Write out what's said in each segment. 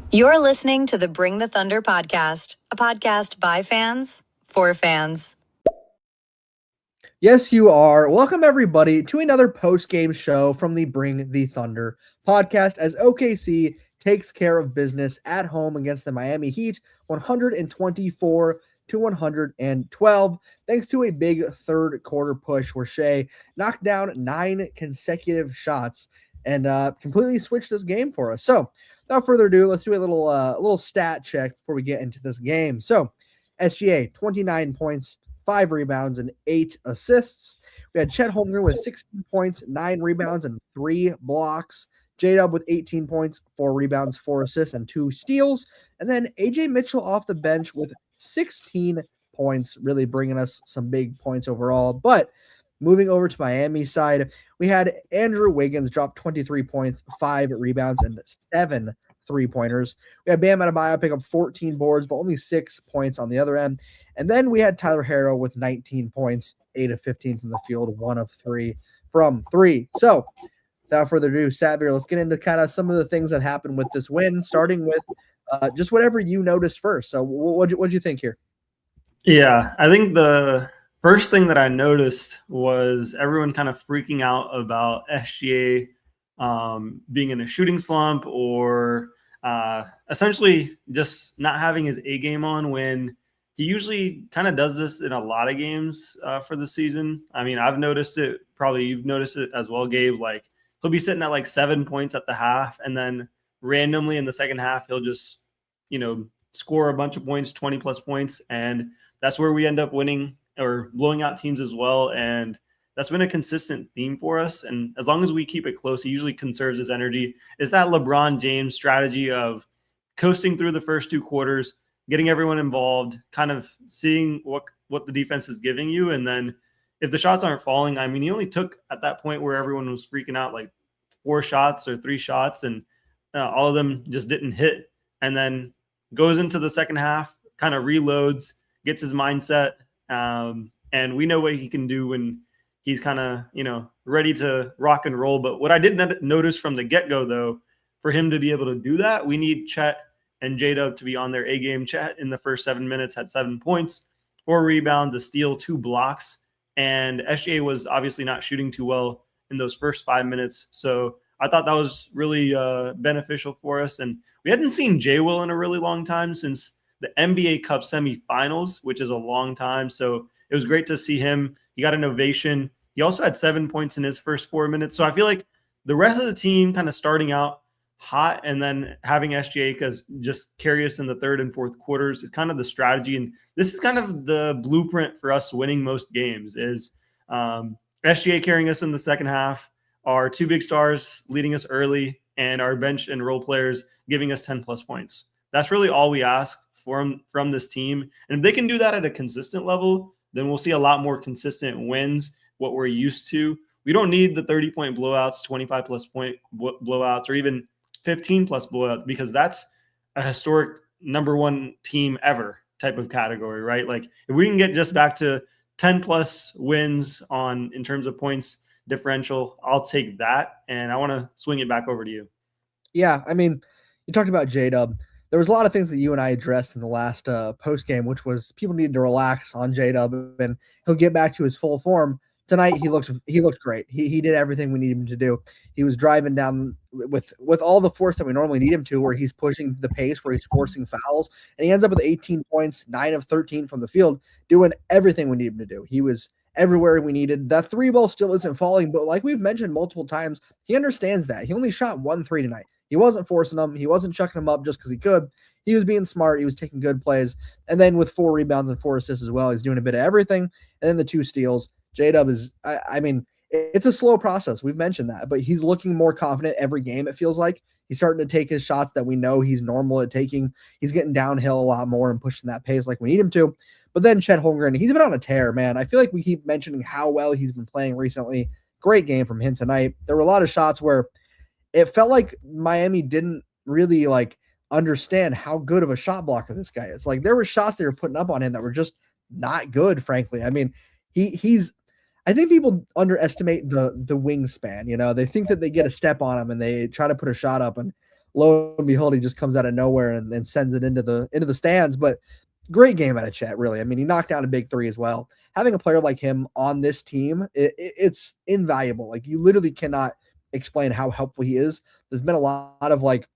You're listening to the Bring the Thunder podcast, a podcast by fans for fans. Yes, you are. Welcome, everybody, to another post-game show from the Bring the Thunder podcast as OKC takes care of business at home against the Miami Heat, 124 to 112, thanks to a big third quarter push where Shea knocked down 9 consecutive shots and completely switched this game for us. So, without further ado, let's do a little stat check before we get into this game. So, SGA 29 points, 5 rebounds, and 8 assists. We had Chet Holmgren with 16 points, 9 rebounds, and 3 blocks. J-Dub with 18 points, 4 rebounds, 4 assists, and 2 steals. And then AJ Mitchell off the bench with 16 points, really bringing us some big points overall. But moving over to Miami's side, we had Andrew Wiggins drop 23 points, 5 rebounds, and 7 three-pointers. We had Bam Adebayo pick up 14 boards, but only 6 points on the other end. And then we had Tyler Herro with 19 points, 8 of 15 from the field, 1 of 3 from 3. So, without further ado, Savir, let's get into kind of some of the things that happened with this win, starting with just whatever you noticed first. So, what'd you think here? Yeah, I think the first thing that I noticed was everyone kind of freaking out about SGA being in a shooting slump or essentially just not having his A game on when he usually kind of does this in a lot of games for the season. I mean, I've noticed it. Probably you've noticed it as well, Gabe. Like he'll be sitting at like 7 points at the half, and then randomly in the second half, he'll just, score a bunch of points, 20 plus points. And that's where we end up winning or blowing out teams as well. And that's been a consistent theme for us. And as long as we keep it close, he usually conserves his energy. It's that LeBron James strategy of coasting through the first 2 quarters, getting everyone involved, kind of seeing what the defense is giving you. And then if the shots aren't falling, I mean, he only took at that point where everyone was freaking out like 4 shots or 3 shots, and all of them just didn't hit. And then goes into the second half, kind of reloads, gets his mindset. And we know what he can do when he's kind of, ready to rock and roll. But what I did notice from the get-go, though, for him to be able to do that, we need Chet and J-Dub to be on their A game. Chet in the first 7 minutes had 7 points, 4 rebounds, a steal, 2 blocks. And SGA was obviously not shooting too well in those first 5 minutes. So I thought that was really beneficial for us. And we hadn't seen J. Will in a really long time since the NBA Cup semifinals, which is a long time. So it was great to see him. He got an ovation. He also had 7 points in his first 4 minutes. So I feel like the rest of the team kind of starting out hot and then having SGA just carry us in the third and fourth quarters is kind of the strategy. And this is kind of the blueprint for us winning most games is SGA carrying us in the second half, our 2 big stars leading us early, and our bench and role players giving us 10 plus points. That's really all we ask from this team. And if they can do that at a consistent level, then we'll see a lot more consistent wins, what we're used to. We don't need the 30-point blowouts, 25 plus point blowouts, or even 15 plus blowouts, because that's a historic number 1 team ever type of category, right? Like if we can get just back to 10 plus wins in terms of points differential, I'll take that. And I want to swing it back over to you. Yeah, I mean, you talked about J-Dub. There was a lot of things that you and I addressed in the last post game, which was people needed to relax on J-Dub, and he'll get back to his full form. Tonight, he looked great. He did everything we needed him to do. He was driving down with all the force that we normally need him to, where he's pushing the pace, where he's forcing fouls, and he ends up with 18 points, 9 of 13 from the field, doing everything we need him to do. He was everywhere we needed. That 3 ball still isn't falling, but like we've mentioned multiple times, he understands that. He only shot 1 3 tonight. He wasn't forcing them. He wasn't chucking them up just because he could. He was being smart. He was taking good plays. And then with 4 rebounds and 4 assists as well, he's doing a bit of everything. And then the 2 steals. J-Dub is, I mean, it's a slow process. We've mentioned that. But he's looking more confident every game, it feels like. He's starting to take his shots that we know he's normal at taking. He's getting downhill a lot more and pushing that pace like we need him to. But then Chet Holmgren, he's been on a tear, man. I feel like we keep mentioning how well he's been playing recently. Great game from him tonight. There were a lot of shots where it felt like Miami didn't really understand how good of a shot blocker this guy is. Like there were shots they were putting up on him that were just not good, frankly. I mean, he's I think people underestimate the wingspan. They think that they get a step on him and they try to put a shot up. And lo and behold, he just comes out of nowhere and sends it into the stands. But great game out of Chet, really. I mean, he knocked down a big three as well. Having a player like him on this team, it's invaluable. Like, you literally cannot explain how helpful he is. There's been a lot of, like,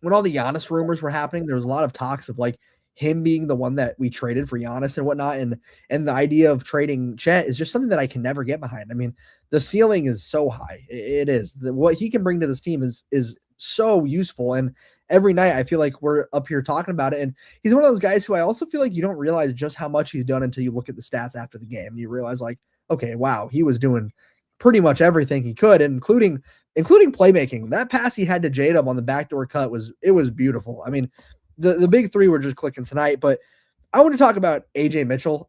when all the Giannis rumors were happening, there was a lot of talks of, like, him being the one that we traded for Giannis and whatnot. And the idea of trading Chet is just something that I can never get behind. I mean, the ceiling is so high. It is. What he can bring to this team is so useful. And every night I feel like we're up here talking about it. And he's one of those guys who I also feel like you don't realize just how much he's done until you look at the stats after the game. You realize, like, okay, wow, he was doing pretty much everything he could, including playmaking. That pass he had to J-Dub on the backdoor cut was beautiful. I mean, the big three were just clicking tonight. But I want to talk about AJ Mitchell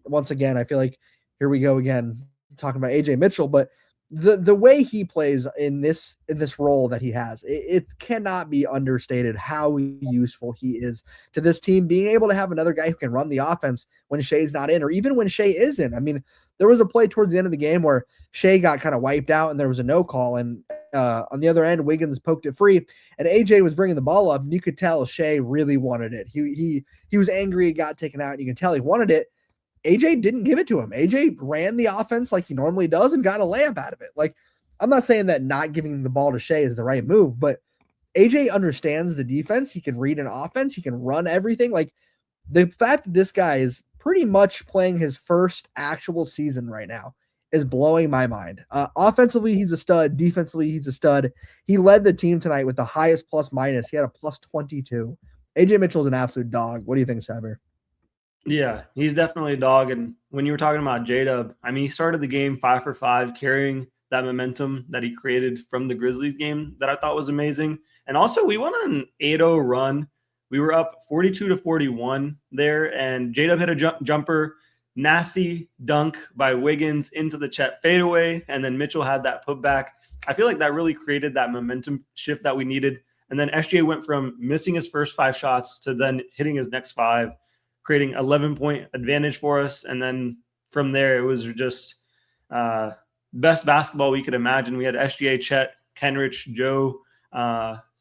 once again. I feel like here we go again talking about AJ Mitchell, but the way he plays in this role that he has, it cannot be understated how useful he is to this team. Being able to have another guy who can run the offense when Shea's not in, or even when Shea is in. I mean, there was a play towards the end of the game where Shea got kind of wiped out and there was a no call, and on the other end, Wiggins poked it free, and AJ was bringing the ball up, and you could tell Shea really wanted it. He was angry, it got taken out, and you can tell he wanted it. AJ didn't give it to him. AJ ran the offense like he normally does and got a layup out of it. Like, I'm not saying that not giving the ball to Shea is the right move, but AJ understands the defense. He can read an offense. He can run everything. Like, the fact that this guy is pretty much playing his first actual season right now is blowing my mind. Offensively, he's a stud. Defensively, he's a stud. He led the team tonight with the highest plus minus. He had a plus 22. AJ Mitchell's an absolute dog. What do you think, Saber? Yeah, he's definitely a dog. And when you were talking about J-Dub, I mean, he started the game 5 for 5, carrying that momentum that he created from the Grizzlies game that I thought was amazing. And also, we went on an 8-0 run. We were up 42-41 there, and J-Dub hit a jumper, nasty dunk by Wiggins into the Chet fadeaway, and then Mitchell had that putback. I feel like that really created that momentum shift that we needed. And then SGA went from missing his first 5 shots to then hitting his next 5, creating 11-point advantage for us. And then from there, it was just best basketball we could imagine. We had SGA, Chet, Kenrich, Joe,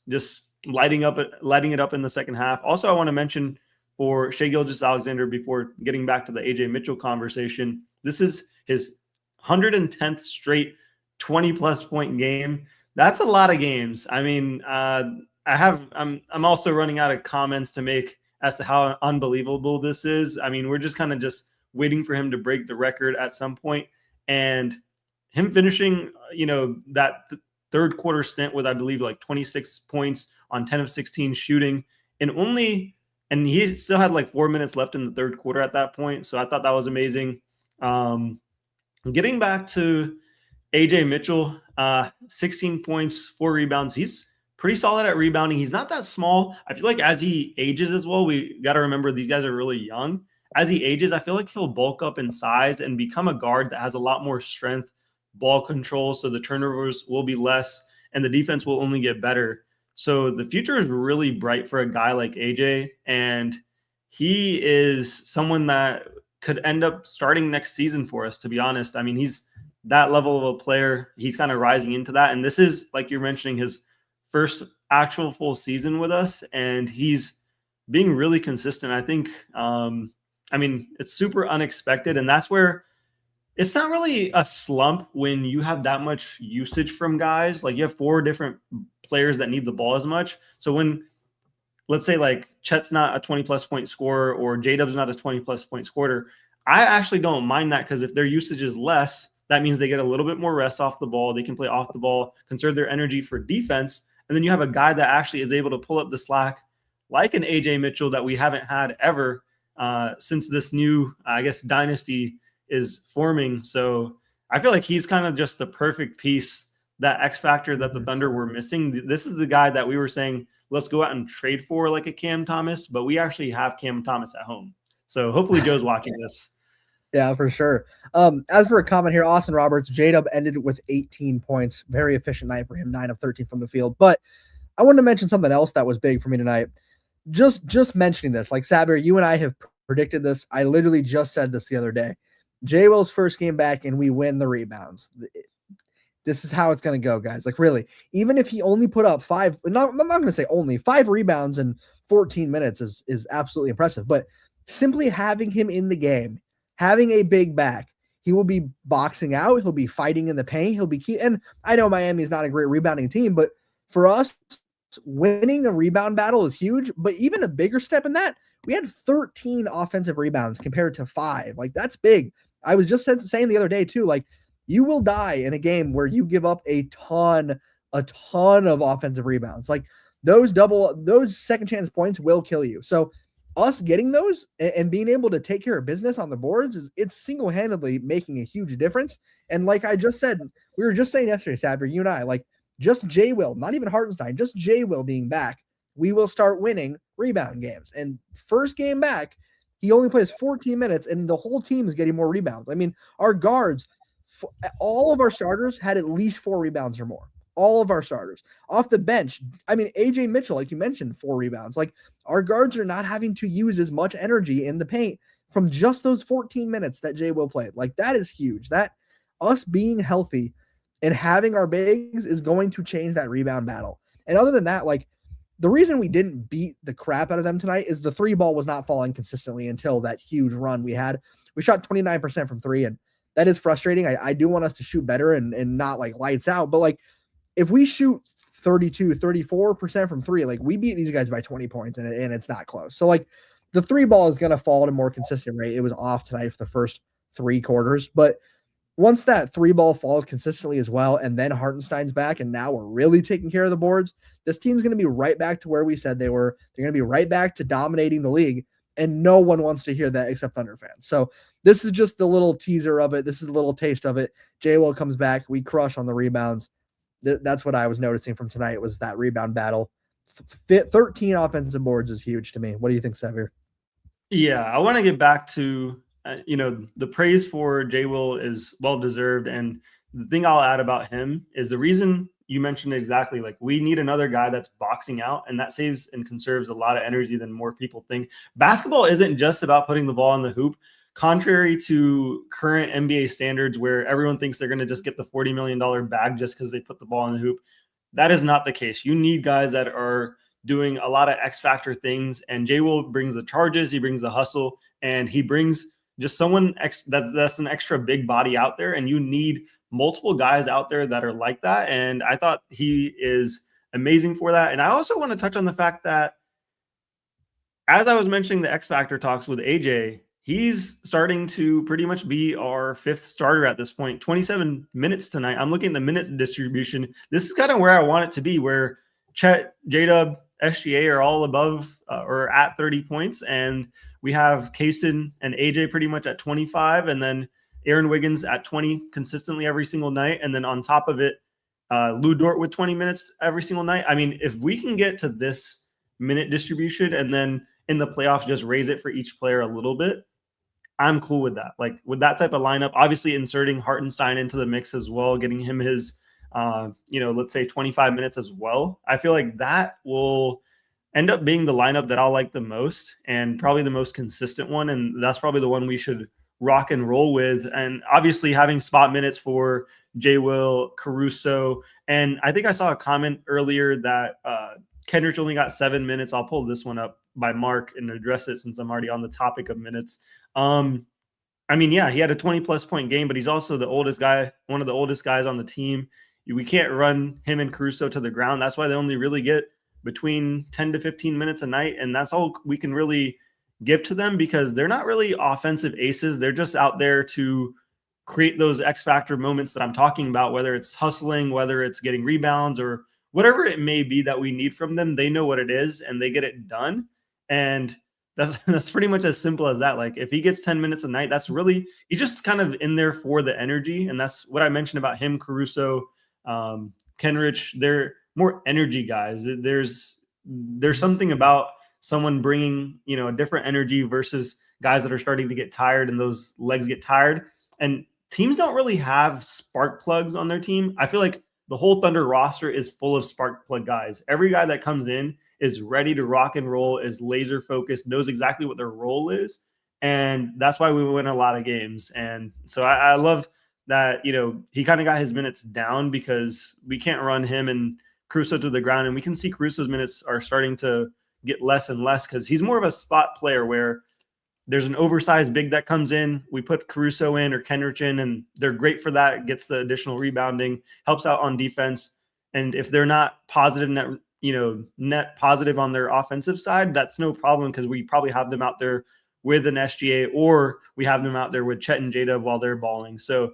just lighting it up in the second half. Also, I want to mention for Shai Gilgeous-Alexander, before getting back to the AJ Mitchell conversation, this is his 110th straight 20-plus point game. That's a lot of games. I mean, I'm also running out of comments to make as to how unbelievable this is. I mean, we're just kind of just waiting for him to break the record at some point. And him finishing, that third quarter stint with, I believe, like 26 points on 10 of 16 shooting, and he still had like 4 minutes left in the third quarter at that point. So I thought that was amazing. Getting back to AJ Mitchell, 16 points, 4 rebounds. He's pretty solid at rebounding. He's not that small. I feel like as he ages as well, we got to remember these guys are really young. As he ages, I feel like he'll bulk up in size and become a guard that has a lot more strength, ball control, so the turnovers will be less and the defense will only get better. So the future is really bright for a guy like AJ, and he is someone that could end up starting next season for us, to be honest. I mean, he's that level of a player. He's kind of rising into that, and this is, like you're mentioning, his first actual full season with us, and he's being really consistent. I think, it's super unexpected, and that's where it's not really a slump when you have that much usage from guys. Like, you have 4 different players that need the ball as much. So when, let's say, like, Chet's not a 20-plus point scorer or J-Dub's not a 20-plus point scorer, I actually don't mind that, because if their usage is less, that means they get a little bit more rest off the ball. They can play off the ball, conserve their energy for defense. And then you have a guy that actually is able to pull up the slack like an AJ Mitchell that we haven't had ever since this new, dynasty is forming. So I feel like he's kind of just the perfect piece, that X factor that the Thunder were missing. This is the guy that we were saying, let's go out and trade for, like a Cam Thomas, but we actually have Cam Thomas at home. So hopefully Joe's watching this. Yeah, for sure. As for a comment here, Austin Roberts, J-Dub ended with 18 points. Very efficient night for him, 9 of 13 from the field. But I wanted to mention something else that was big for me tonight. Just mentioning this, like, Saber, you and I have predicted this. I literally just said this the other day. J. Will's first game back, and we win the rebounds. this is how it's going to go, guys. Like, really, even if he only put up I'm not going to say only 5 rebounds in 14 minutes is absolutely impressive, but simply having him in the game, having a big back, he will be boxing out. He'll be fighting in the paint. He'll be and I know Miami is not a great rebounding team, but for us, winning the rebound battle is huge. But even a bigger step in that, we had 13 offensive rebounds compared to 5. Like, that's big. I was just saying the other day too, like, you will die in a game where you give up a ton of offensive rebounds. Like, those second chance points will kill you. So us getting those and being able to take care of business on the boards it's single-handedly making a huge difference. And like I just said, we were just saying yesterday, Sadler, you and I, like, just J Will, not even Hartenstein, just J Will being back, we will start winning rebound games. And first game back, he only plays 14 minutes and the whole team is getting more rebounds. I mean, our guards, all of our starters had at least 4 rebounds or more. All of our starters off the bench. I mean, AJ Mitchell, like you mentioned, 4 rebounds. Like, our guards are not having to use as much energy in the paint from just those 14 minutes that J Will played. Like, that is huge. That us being healthy and having our bigs is going to change that rebound battle. And other than that, like, the reason we didn't beat the crap out of them tonight is the 3 ball was not falling consistently until that huge run we had. We shot 29% from 3, and that is frustrating. I do want us to shoot better and not like lights out, but like, if we shoot 32, 34% from 3, like, we beat these guys by 20 points and it's not close. So like, the 3 ball is going to fall at a more consistent rate. It was off tonight for the first 3 quarters, but once that 3 ball falls consistently as well, and then Hartenstein's back, and now we're really taking care of the boards, this team's going to be right back to where we said they were. They're going to be right back to dominating the league, and no one wants to hear that except Thunder fans. So this is just the little teaser of it. This is a little taste of it. J Will comes back. We crush on the rebounds. That's what I was noticing from tonight, was that rebound battle. 13 offensive boards is huge to me. What do you think, Sevier? Yeah, I want to get back to, the praise for J Will is well-deserved. And the thing I'll add about him is the reason you mentioned it exactly. Like, we need another guy that's boxing out, and that saves and conserves a lot of energy than more people think. Basketball isn't just about putting the ball in the hoop. Contrary to current NBA standards where everyone thinks they're going to just get the $40 million bag just because they put the ball in the hoop, that is not the case. You need guys that are doing a lot of X factor things, and J Will brings the charges, he brings the hustle, and he brings just someone that's an extra big body out there, and you need multiple guys out there that are like that, and I thought he is amazing for that. And I also want to touch on the fact that, as I was mentioning the X factor talks with AJ, he's starting to pretty much be our 5th starter at this point. 27 minutes tonight. I'm looking at the minute distribution. This is kind of where I want it to be, where Chet, J-Dub, SGA are all above or at 30 points. And we have Kaysen and AJ pretty much at 25. And then Aaron Wiggins at 20 consistently every single night. And then on top of it, Lou Dort with 20 minutes every single night. I mean, if we can get to this minute distribution and then in the playoffs just raise it for each player a little bit, I'm cool with that. Like, with that type of lineup, obviously inserting Hartenstein into the mix as well, getting him his, let's say 25 minutes as well. I feel like that will end up being the lineup that I'll like the most and probably the most consistent one. And that's probably the one we should rock and roll with. And obviously having spot minutes for J Will, Caruso. And I think I saw a comment earlier that Kenrich only got 7 minutes. I'll pull this one up by Mark and address it since I'm already on the topic of minutes. I mean, yeah, he had a 20-plus point game, but he's also the oldest guy, one of the oldest guys on the team. We can't run him and Caruso to the ground. That's why they only really get between 10 to 15 minutes a night, and that's all we can really give to them because they're not really offensive aces. They're just out there to create those X-factor moments that I'm talking about, whether it's hustling, whether it's getting rebounds, or whatever it may be that we need from them. They know what it is, and they get it done. And that's pretty much as simple as that. Like, if he gets 10 minutes a night, that's really, he's just kind of in there for the energy. And that's what I mentioned about him, Caruso, Kenrich. They're more energy guys. There's something about someone bringing, a different energy versus guys that are starting to get tired and those legs get tired. And teams don't really have spark plugs on their team. I feel like the whole Thunder roster is full of spark plug guys. Every guy that comes in is ready to rock and roll, is laser focused, knows exactly what their role is. And that's why we win a lot of games. And so I love that, he kind of got his minutes down because we can't run him and Caruso to the ground. And we can see Caruso's minutes are starting to get less and less because he's more of a spot player where there's an oversized big that comes in. We put Caruso in or Kenrich in, and they're great for that. Gets the additional rebounding, helps out on defense. And if they're not positive net positive on their offensive side, that's no problem because we probably have them out there with an SGA or we have them out there with Chet and Jada while they're balling. So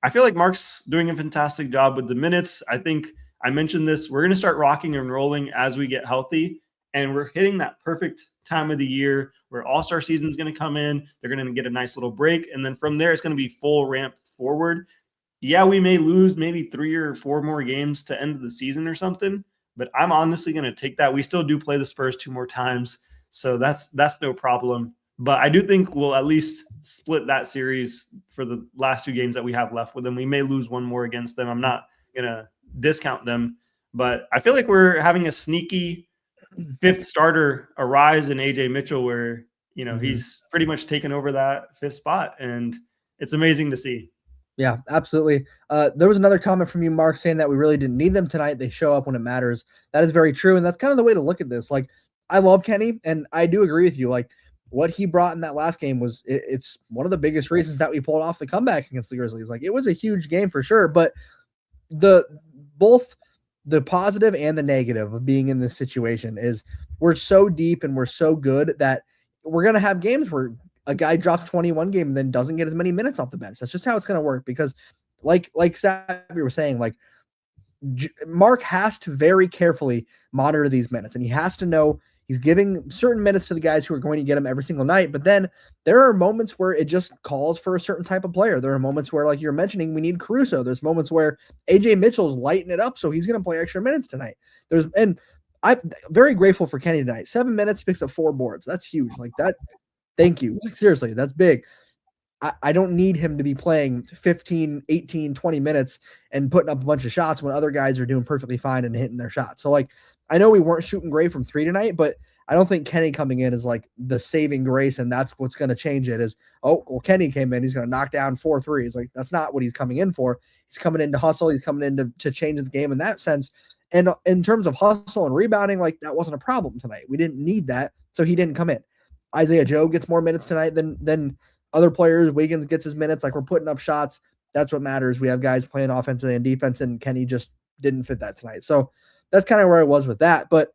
I feel like Mark's doing a fantastic job with the minutes. I think I mentioned this. We're going to start rocking and rolling as we get healthy, and we're hitting that perfect time of the year where all-star season is going to come in. They're going to get a nice little break, and then from there, it's going to be full ramp forward. Yeah, we may lose maybe 3 or 4 more games to end of the season or something, but I'm honestly going to take that. We still do play the Spurs 2 more times, so that's no problem. But I do think we'll at least split that series for the last 2 games that we have left with them. We may lose 1 more against them. I'm not going to discount them, but I feel like we're having a sneaky 5th starter arrives in AJ Mitchell where, he's pretty much taken over that 5th spot, and it's amazing to see. Yeah, absolutely. There was another comment from you, Mark, saying that we really didn't need them tonight. They show up when it matters. That is very true, and that's kind of the way to look at this. Like, I love Kenny, and I do agree with you. Like, what he brought in that last game was it's one of the biggest reasons that we pulled off the comeback against the Grizzlies. Like, it was a huge game for sure, but both the positive and the negative of being in this situation is we're so deep and we're so good that we're going to have games where a guy drops 21 game and then doesn't get as many minutes off the bench. That's just how it's going to work because like Savvy was saying, like Mark has to very carefully monitor these minutes, and he has to know he's giving certain minutes to the guys who are going to get him every single night. But then there are moments where it just calls for a certain type of player. There are moments where, like you're mentioning, we need Caruso. There's moments where AJ Mitchell's lighting it up, so he's going to play extra minutes tonight. And I'm very grateful for Kenny tonight. 7 minutes, he picks up 4 boards. That's huge. Like that. Thank you. Like, seriously, that's big. I don't need him to be playing 15, 18, 20 minutes and putting up a bunch of shots when other guys are doing perfectly fine and hitting their shots. So, like, I know we weren't shooting great from 3 tonight, but I don't think Kenny coming in is like the saving grace, and that's what's going to change it is, oh, well, Kenny came in, he's going to knock down 4 threes. Like, that's not what he's coming in for. He's coming in to hustle. He's coming in to change the game in that sense. And in terms of hustle and rebounding, like, that wasn't a problem tonight. We didn't need that, so he didn't come in. Isaiah Joe gets more minutes tonight than other players. Wiggins gets his minutes. Like, we're putting up shots. That's what matters. We have guys playing offensively and defense, and Kenny just didn't fit that tonight. So that's kind of where I was with that. But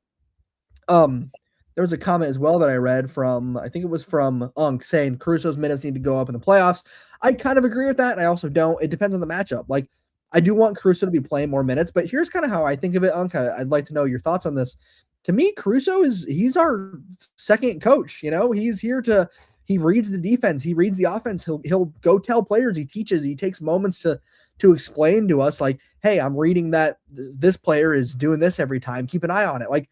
there was a comment as well that I read from, I think it was from Unk, saying Caruso's minutes need to go up in the playoffs. I kind of agree with that, and I also don't. It depends on the matchup. Like, I do want Caruso to be playing more minutes, but here's kind of how I think of it, Unk. I'd like to know your thoughts on this. To me, Caruso he's our second coach. He's here he reads the defense. He reads the offense. He'll go tell players. He teaches. He takes moments to explain to us, like, hey, I'm reading that this player is doing this every time. Keep an eye on it. Like,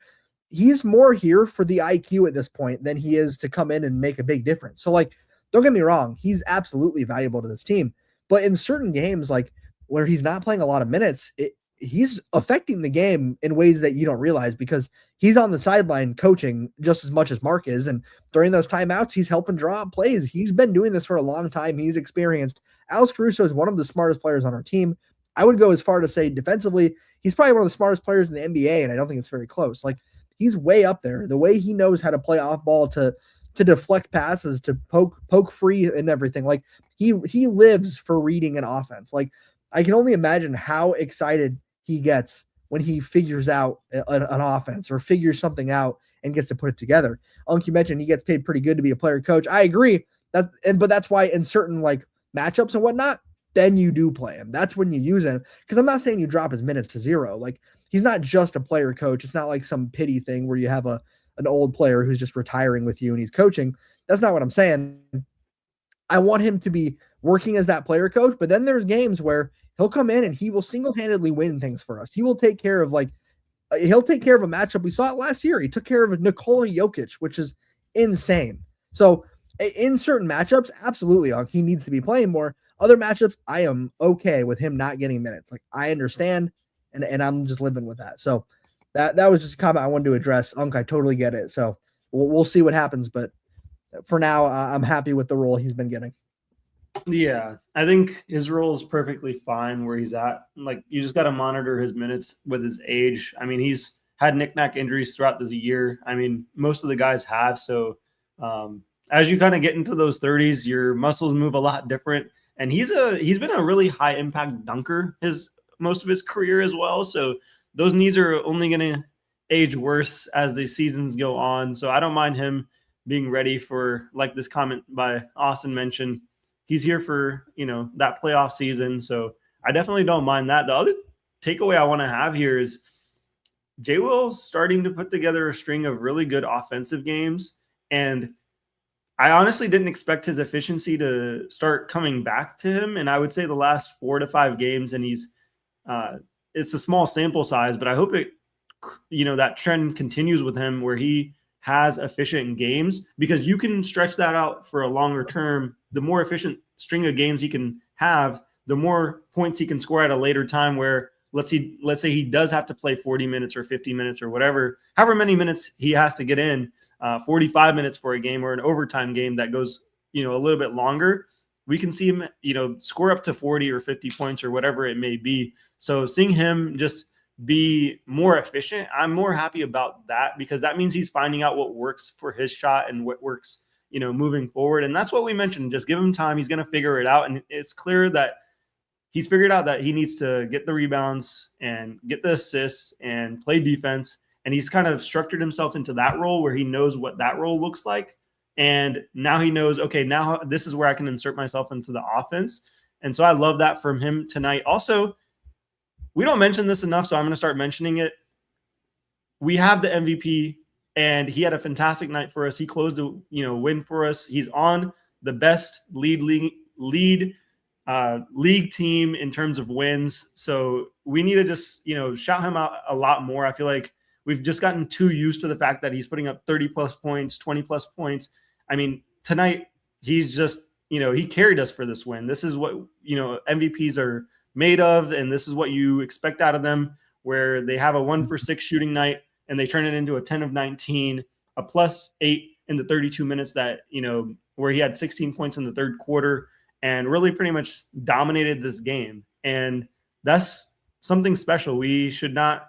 he's more here for the IQ at this point than he is to come in and make a big difference. So, like, don't get me wrong. He's absolutely valuable to this team. But in certain games, like where he's not playing a lot of minutes, he's affecting the game in ways that you don't realize because he's on the sideline coaching just as much as Mark is. And during those timeouts, he's helping draw up plays. He's been doing this for a long time. He's experienced. Alex Caruso is one of the smartest players on our team. I would go as far to say defensively, he's probably one of the smartest players in the NBA, and I don't think it's very close. Like, he's way up there. The way he knows how to play off ball to deflect passes, to poke free and everything. Like, he lives for reading an offense. Like, I can only imagine how excited he gets when he figures out an offense or figures something out and gets to put it together. Unk, you mentioned he gets paid pretty good to be a player coach. I agree. But that's why in certain like matchups and whatnot, then you do play him. That's when you use him. Because I'm not saying you drop his minutes to 0. Like, he's not just a player coach. It's not like some pity thing where you have an old player who's just retiring with you and he's coaching. That's not what I'm saying. I want him to be working as that player coach, but then there's games where he'll come in and he will single-handedly win things for us. He will take care of he'll take care of a matchup. We saw it last year. He took care of Nikola Jokic, which is insane. So in certain matchups, absolutely, he needs to be playing more. Other matchups, I am okay with him not getting minutes. Like, I understand, and I'm just living with that. So that was just a comment I wanted to address. Unk, I totally get it. So we'll see what happens, but for now, I'm happy with the role he's been getting. Yeah, I think his role is perfectly fine where he's at. Like, you just got to monitor his minutes with his age. I mean, he's had knick-knack injuries throughout this year. I mean, most of the guys have. So as you kind of get into those 30s, your muscles move a lot different. And he's been a really high impact dunker most of his career as well. So those knees are only going to age worse as the seasons go on. So I don't mind him being ready for, like this comment by Austin mentioned, he's here for, that playoff season. So I definitely don't mind that. The other takeaway I want to have here is Jay Will's starting to put together a string of really good offensive games. And I honestly didn't expect his efficiency to start coming back to him. And I would say the last 4 to 5 games, and it's a small sample size, but I hope that trend continues with him where he has efficient games, because you can stretch that out for a longer term. The more efficient string of games he can have, the more points he can score at a later time, where let's say he does have to play 40 minutes or 50 minutes or however many minutes he has to get in, 45 minutes for a game or an overtime game that goes, a little bit longer. We can see him, score up to 40 or 50 points or whatever it may be. So seeing him just be more efficient, I'm more happy about that, because that means he's finding out what works for his shot and what works, moving forward. And that's what we mentioned. Just give him time. He's going to figure it out. And it's clear that he's figured out that he needs to get the rebounds and get the assists and play defense. And he's kind of structured himself into that role where he knows what that role looks like. And now he knows, okay, now this is where I can insert myself into the offense. And so I love that from him tonight. Also, we don't mention this enough, so I'm going to start mentioning it. We have the MVP, and he had a fantastic night for us. He closed a win for us. He's on the best league team in terms of wins. So we need to just shout him out a lot more. I feel like we've just gotten too used to the fact that he's putting up 30 plus points, 20 plus points. I mean, tonight he's just he carried us for this win. This is what MVPs are made of, and this is what you expect out of them, where they have a 1 for 6 shooting night and they turn it into a 10 of 19, a +8 in the 32 minutes that where he had 16 points in the third quarter and really pretty much dominated this game. And that's something special. We should not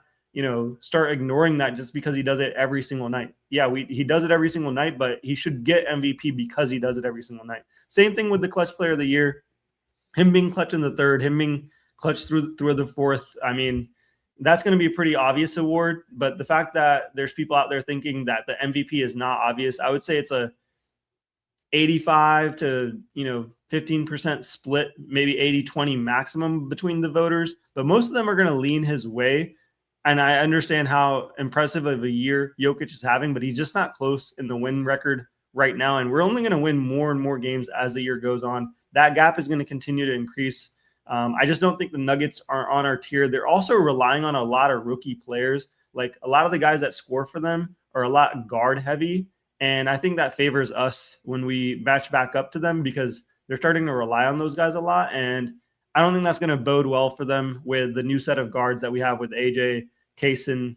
start ignoring that just because he does it every single night. Yeah, he does it every single night, but he should get MVP because he does it every single night. Same thing with the clutch player of the year. Him being clutch in the third, him being clutch through the fourth. I mean, that's going to be a pretty obvious award. But the fact that there's people out there thinking that the MVP is not obvious, I would say it's a 85 to 15% split, maybe 80-20 maximum between the voters. But most of them are going to lean his way. And I understand how impressive of a year Jokic is having, but he's just not close in the win record right now. And we're only going to win more and more games as the year goes on. That gap is going to continue to increase. I just don't think the Nuggets are on our tier. They're also relying on a lot of rookie players. Like, a lot of the guys that score for them are a lot guard heavy. And I think that favors us when we match back up to them, because they're starting to rely on those guys a lot. And I don't think that's going to bode well for them with the new set of guards that we have with AJ, Kaysen.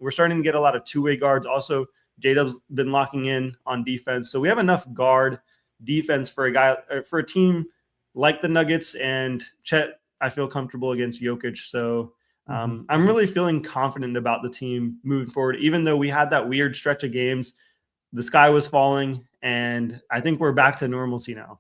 We're starting to get a lot of two-way guards. Also, J-Dub's been locking in on defense. So we have enough guard defense for a team like the Nuggets, and Chet, I feel comfortable against Jokic. So I'm really feeling confident about the team moving forward, even though we had that weird stretch of games. The sky was falling, and I think we're back to normalcy now.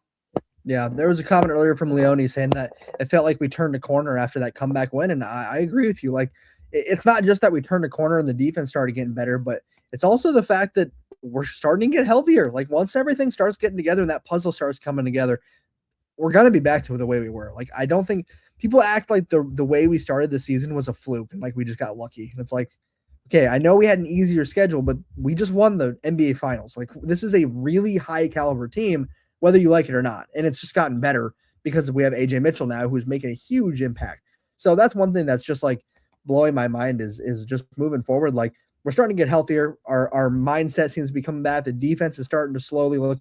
Yeah, there was a comment earlier from Leone saying that it felt like we turned a corner after that comeback win, and I agree with you. Like, it's not just that we turned a corner and the defense started getting better, but it's also the fact that we're starting to get healthier. Like, once everything starts getting together and that puzzle starts coming together, we're going to be back to the way we were. Like, I don't think people act like the way we started the season was a fluke and like we just got lucky. And it's like, okay, I know we had an easier schedule, but we just won the NBA Finals. Like, this is a really high caliber team, whether you like it or not. And it's just gotten better because we have AJ Mitchell now, who's making a huge impact. So that's one thing that's just like blowing my mind is just moving forward. Like, we're starting to get healthier. Our mindset seems to be coming back. The defense is starting to slowly look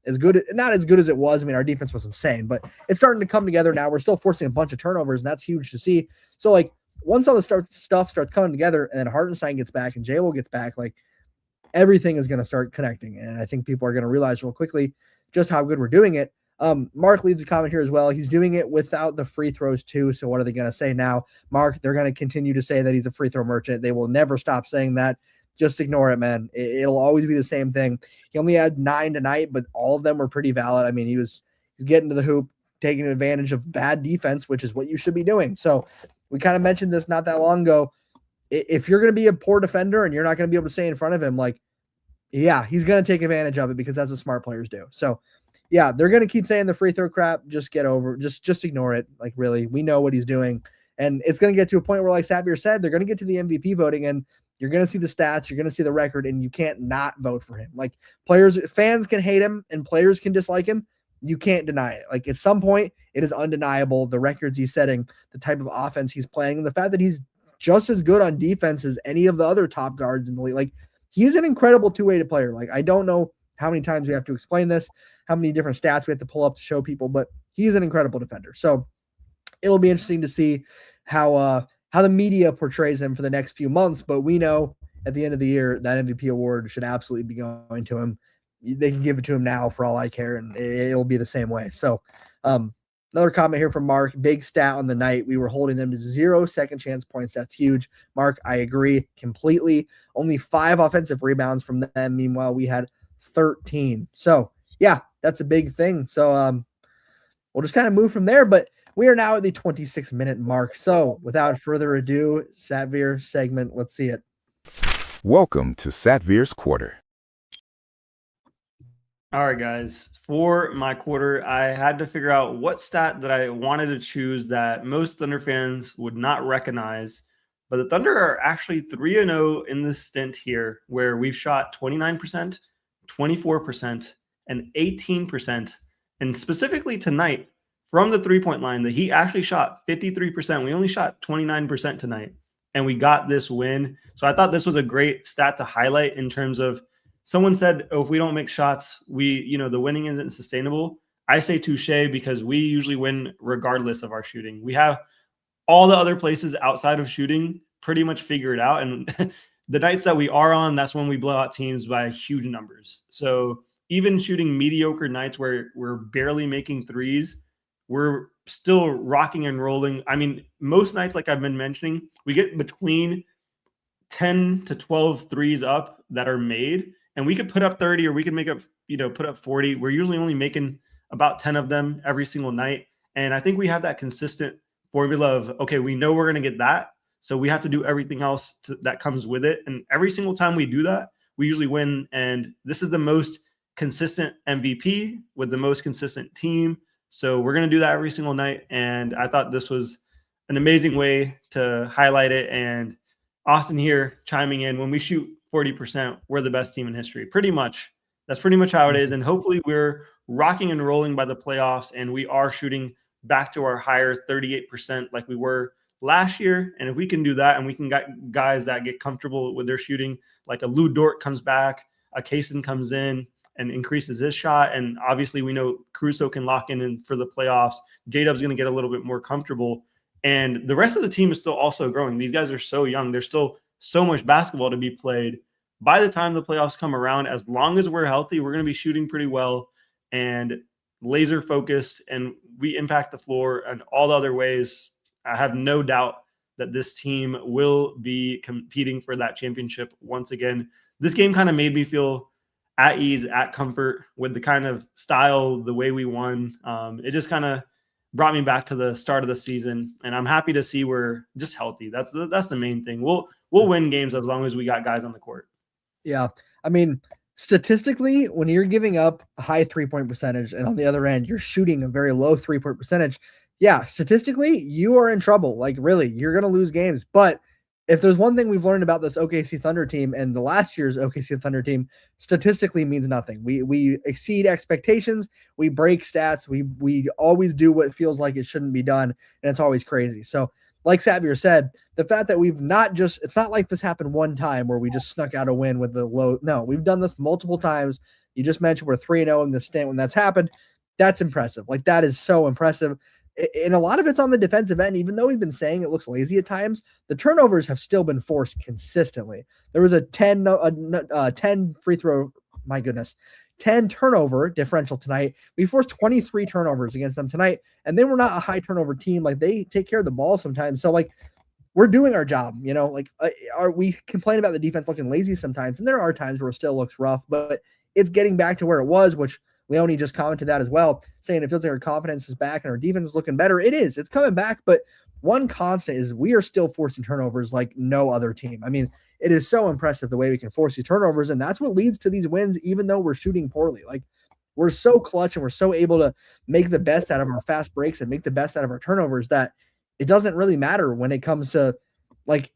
as good, not as good as it was. I mean, our defense was insane, but it's starting to come together now. We're still forcing a bunch of turnovers, and that's huge to see. So, like, once all the stuff starts coming together, and then Hartenstein gets back and J-Will gets back, like, everything is going to start connecting. And I think people are going to realize real quickly just how good we're doing it. Mark leaves a comment here as well. He's doing it without the free throws too. So what are they going to say now? Mark, they're going to continue to say that he's a free throw merchant. They will never stop saying that. Just ignore it, man. It'll always be the same thing. He only had 9 tonight, but all of them were pretty valid. I mean, he's getting to the hoop, taking advantage of bad defense, which is what you should be doing. So we kind of mentioned this not that long ago. If you're going to be a poor defender and you're not going to be able to stay in front of him, like, yeah, he's going to take advantage of it because that's what smart players do. So, yeah, they're going to keep saying the free throw crap. Just ignore it. Like, really, we know what he's doing. And it's going to get to a point where, like Xavier said, they're going to get to the MVP voting and you're going to see the stats, you're going to see the record, and you can't not vote for him. Like, fans can hate him and players can dislike him. You can't deny it. Like, at some point, it is undeniable the records he's setting, the type of offense he's playing, and the fact that he's just as good on defense as any of the other top guards in the league. Like, he's an incredible two-way player. Like, I don't know how many times we have to explain this, how many different stats we have to pull up to show people, but he's an incredible defender. So it'll be interesting to see how the media portrays him for the next few months. But we know at the end of the year, that MVP award should absolutely be going to him. They can give it to him now for all I care, and it'll be the same way. So another comment here from Mark, big stat on the night. We were holding them to 0 second chance points. That's huge. Mark, I agree completely. Only 5 offensive rebounds from them. Meanwhile, we had 13. So, yeah, that's a big thing. So we'll just kind of move from there. But we are now at the 26-minute mark. So without further ado, Satveer segment, let's see it. Welcome to Satveer's Quarter. All right, guys. For my quarter, I had to figure out what stat that I wanted to choose that most Thunder fans would not recognize. But the Thunder are actually 3-0 in this stint here, where we've shot 29%, 24%, and 18%. And specifically tonight, from the three-point line, the Heat actually shot 53%. We only shot 29% tonight, and we got this win. So I thought this was a great stat to highlight in terms of, someone said, oh, if we don't make shots, the winning isn't sustainable. I say touche, because we usually win regardless of our shooting. We have all the other places outside of shooting pretty much figured out. And the nights that we are on, that's when we blow out teams by huge numbers. So even shooting mediocre nights where we're barely making threes, we're still rocking and rolling. I mean, most nights, like I've been mentioning, we get between 10 to 12 threes up that are made, and we could put up 30 or we could put up 40. We're usually only making about 10 of them every single night. And I think we have that consistent formula of, okay, we know we're going to get that, so we have to do everything else that comes with it. And every single time we do that, we usually win. And this is the most consistent MVP with the most consistent team. So we're going to do that every single night. And I thought this was an amazing way to highlight it. And Austin here chiming in, when we shoot 40%, we're the best team in history. Pretty much. That's pretty much how it is. And hopefully we're rocking and rolling by the playoffs, and we are shooting back to our higher 38% like we were last year. And if we can do that, and we can get guys that get comfortable with their shooting, like a Lou Dort comes back, a Kaysen comes in and increases his shot. And obviously we know Caruso can lock in for the playoffs. J-Dub's going to get a little bit more comfortable. And the rest of the team is still also growing. These guys are so young. There's still so much basketball to be played. By the time the playoffs come around, as long as we're healthy, we're going to be shooting pretty well and laser focused, and we impact the floor and all the other ways. I have no doubt that this team will be competing for that championship once again. This game kind of made me feel at ease, at comfort with the kind of style, the way we won. It just kind of brought me back to the start of the season, and I'm happy to see we're just healthy. That's the main thing. We'll win games as long as we got guys on the court. Yeah. I mean, statistically, when you're giving up a high 3-point percentage and on the other end, you're shooting a very low 3-point percentage. Yeah. Statistically, you are in trouble. Like, really, you're going to lose games. But if there's one thing we've learned about this OKC Thunder team and the last year's OKC Thunder team, statistically means nothing. We exceed expectations. We break stats. We always do what feels like it shouldn't be done. And it's always crazy. So like Xavier said, the fact that we've not just, it's not like this happened one time where we just snuck out a win with the low. No, we've done this multiple times. You just mentioned we're 3-0 in the stint when that's happened. That's impressive. Like, that is so impressive. And a lot of it's on the defensive end. Even though we've been saying it looks lazy at times, the turnovers have still been forced consistently. There was a 10 free throw, my goodness, 10 turnover differential tonight. We forced 23 turnovers against them tonight, and they were not a high turnover team. Like, they take care of the ball sometimes. So, like, we're doing our job, we complain about the defense looking lazy sometimes, and there are times where it still looks rough, but it's getting back to where it was, which Leone just commented that as well, saying it feels like our confidence is back and our defense is looking better. It is. It's coming back, but one constant is we are still forcing turnovers like no other team. I mean, it is so impressive the way we can force these turnovers, and that's what leads to these wins, even though we're shooting poorly. Like, we're so clutch and we're so able to make the best out of our fast breaks and make the best out of our turnovers that it doesn't really matter when it comes to, like,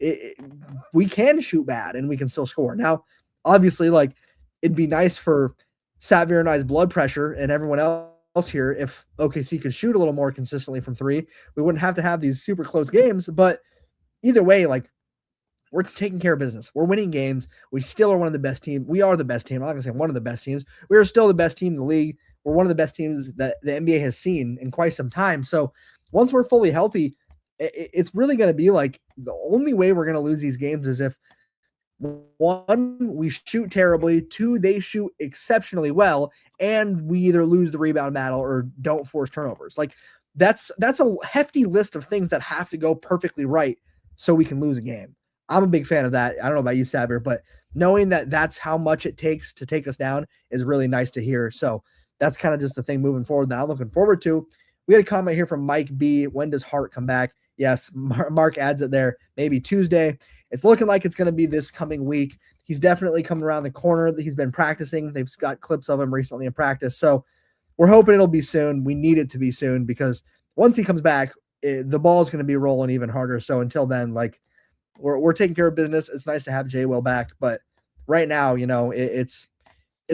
we can shoot bad and we can still score. Now, obviously, like, it'd be nice for Savir and I's blood pressure and everyone else here if OKC could shoot a little more consistently from three. We wouldn't have to have these super close games, but either way, like, we're taking care of business. We're winning games. We still are one of the best teams. We are the best team. I'm not going to say one of the best teams. We are still the best team in the league. We're one of the best teams that the NBA has seen in quite some time. So once we're fully healthy, it's really going to be like the only way we're going to lose these games is if, one, we shoot terribly, two, they shoot exceptionally well, and we either lose the rebound battle or don't force turnovers. Like, that's a hefty list of things that have to go perfectly right so we can lose a game. I'm a big fan of that. I don't know about you, Savir, but knowing that that's how much it takes to take us down is really nice to hear. So that's kind of just the thing moving forward that I'm looking forward to. We had a comment here from Mike B. When does Hart come back? Yes, Mark adds it there. Maybe Tuesday. It's looking like it's going to be this coming week. He's definitely coming around the corner. He's been practicing. They've got clips of him recently in practice. So we're hoping it'll be soon. We need it to be soon because once he comes back, the ball is going to be rolling even harder. So until then, like, we're taking care of business. It's nice to have Jay Will back, but right now, it's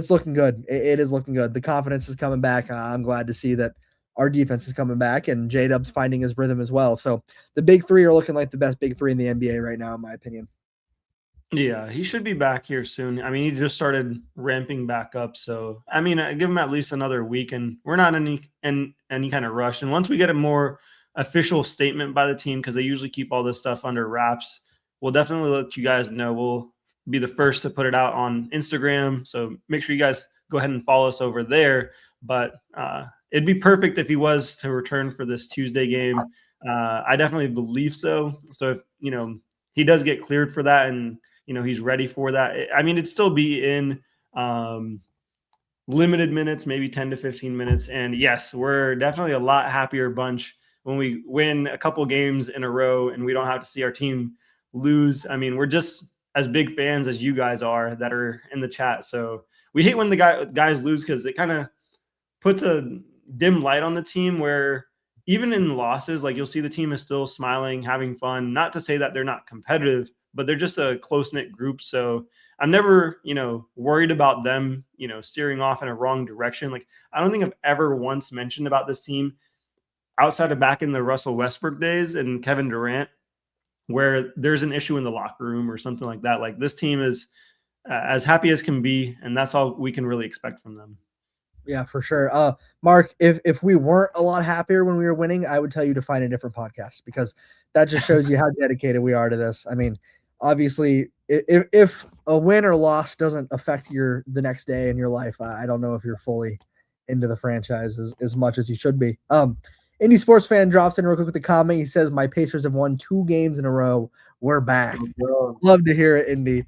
looking good. It is looking good. The confidence is coming back. I'm glad to see that our defense is coming back and J-Dub's finding his rhythm as well. So the big three are looking like the best big three in the NBA right now, in my opinion. Yeah, he should be back here soon. I mean, he just started ramping back up. So, I mean, I give him at least another week, and we're not in any kind of rush. And once we get a more official statement by the team, because they usually keep all this stuff under wraps, we'll definitely let you guys know. We'll be the first to put it out on Instagram. So make sure you guys go ahead and follow us over there. But it'd be perfect if he was to return for this Tuesday game. I definitely believe so. So if, he does get cleared for that and, he's ready for that, I mean, it'd still be in limited minutes, maybe 10 to 15 minutes. And yes, we're definitely a lot happier bunch when we win a couple games in a row and we don't have to see our team lose. I mean, we're just as big fans as you guys are that are in the chat. So we hate when the guys lose because it kind of puts a dim light on the team where even in losses, like, you'll see the team is still smiling, having fun. Not to say that they're not competitive, but they're just a close-knit group. So I'm never, worried about them, steering off in a wrong direction. Like, I don't think I've ever once mentioned about this team outside of back in the Russell Westbrook days and Kevin Durant, where there's an issue in the locker room or something like that. Like, this team is as happy as can be, and that's all we can really expect from them. Yeah, for sure. Mark, if we weren't a lot happier when we were winning, I would tell you to find a different podcast because that just shows you how dedicated we are to this. I mean, obviously, if a win or loss doesn't affect the next day in your life, I don't know if you're fully into the franchise as much as you should be. Indie Sports Fan drops in real quick with a comment. He says, my Pacers have won 2 games in a row. We're back. Love to hear it, Indy.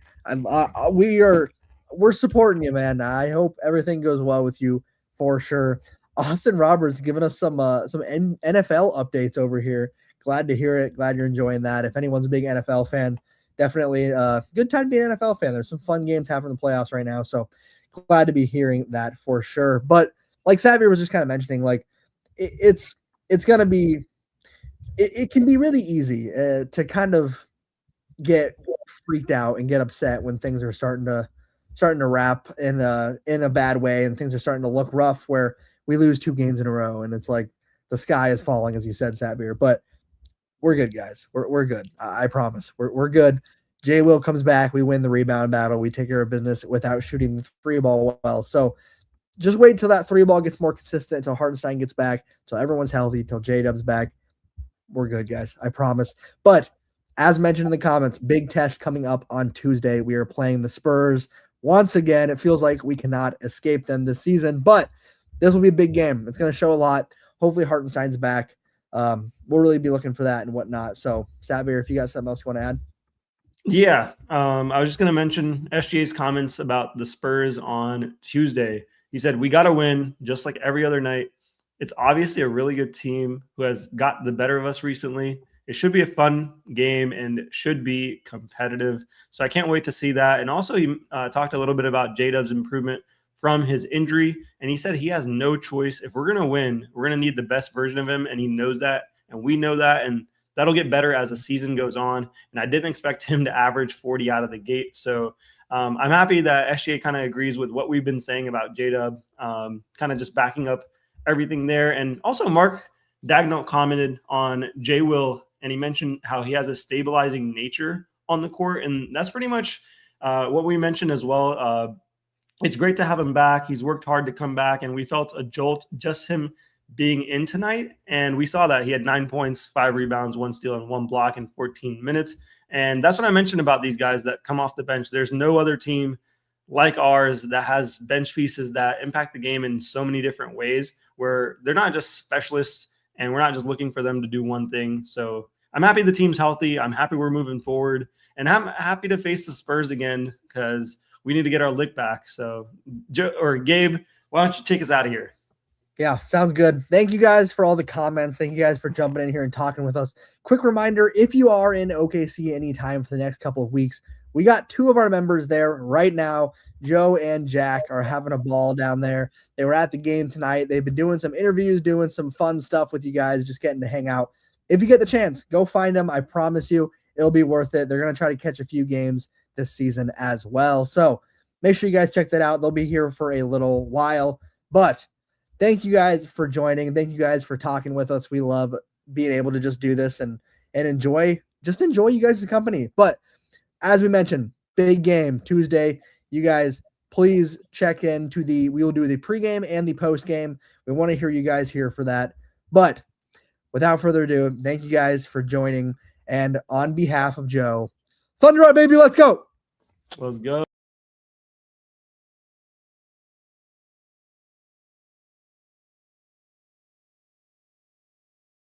We're supporting you, man. I hope everything goes well with you for sure. Austin Roberts giving us some NFL updates over here. Glad to hear it. Glad you're enjoying that. If anyone's a big NFL fan, definitely good time to be an NFL fan. There's some fun games happening in the playoffs right now. So glad to be hearing that for sure. But like Savir was just kind of mentioning, like, it's going to be, it can be really easy to kind of get freaked out and get upset when things are starting to wrap in a bad way and things are starting to look rough where we lose 2 games in a row and it's like the sky is falling, as you said, Savir. But we're good, guys. We're good. I promise. We're good. Jay Will comes back. We win the rebound battle. We take care of business without shooting the 3 ball well. So just wait until that 3 ball gets more consistent, until Hartenstein gets back, until everyone's healthy, until J-Dub's back. We're good, guys. I promise. But as mentioned in the comments, big test coming up on Tuesday. We are playing the Spurs. once again, it feels like we cannot escape them this season, but this will be a big game. It's going to show a lot. Hopefully Hartenstein's back. We'll really be looking for that and whatnot. So, Savir, if you got something else you want to add. Yeah, I was just going to mention SGA's comments about the Spurs on Tuesday. He said, "We got to win just like every other night. It's obviously a really good team who has got the better of us recently. It should be a fun game and should be competitive. So I can't wait to see that." And also he talked a little bit about J-Dub's improvement from his injury. And he said he has no choice. If we're going to win, we're going to need the best version of him. And he knows that. And we know that. And that'll get better as the season goes on. And I didn't expect him to average 40 out of the gate. So I'm happy that SGA kind of agrees with what we've been saying about J-Dub, kind of just backing up everything there. And also Mark Dagnall commented on J. Will, and he mentioned how he has a stabilizing nature on the court. And that's pretty much what we mentioned as well. It's great to have him back. He's worked hard to come back, and we felt a jolt just him being in tonight. And we saw that he had 9 points, 5 rebounds, 1 steal, and 1 block in 14 minutes. And that's what I mentioned about these guys that come off the bench. There's no other team like ours that has bench pieces that impact the game in so many different ways, where they're not just specialists and we're not just looking for them to do one thing. So I'm happy the team's healthy. I'm happy we're moving forward, and I'm happy to face the Spurs again because we need to get our lick back. So Gabe, why don't you take us out of here? Yeah, sounds good. Thank you guys for all the comments. Thank you guys for jumping in here and talking with us. Quick reminder, if you are in OKC anytime for the next couple of weeks, we got 2 of our members there right now. Joe and Jack are having a ball down there. They were at the game tonight. They've been doing some interviews, doing some fun stuff with you guys, just getting to hang out. If you get the chance, go find them. I promise you it'll be worth it. They're going to try to catch a few games this season as well. So make sure you guys check that out. They'll be here for a little while. But thank you guys for joining. Thank you guys for talking with us. We love being able to just do this and enjoy you guys' company. But as we mentioned, big game Tuesday. You guys, please check into we will do the pregame and the postgame. We want to hear you guys here for that. But without further ado, thank you guys for joining. And on behalf of Joe, Thunder up, baby, let's go. Let's go.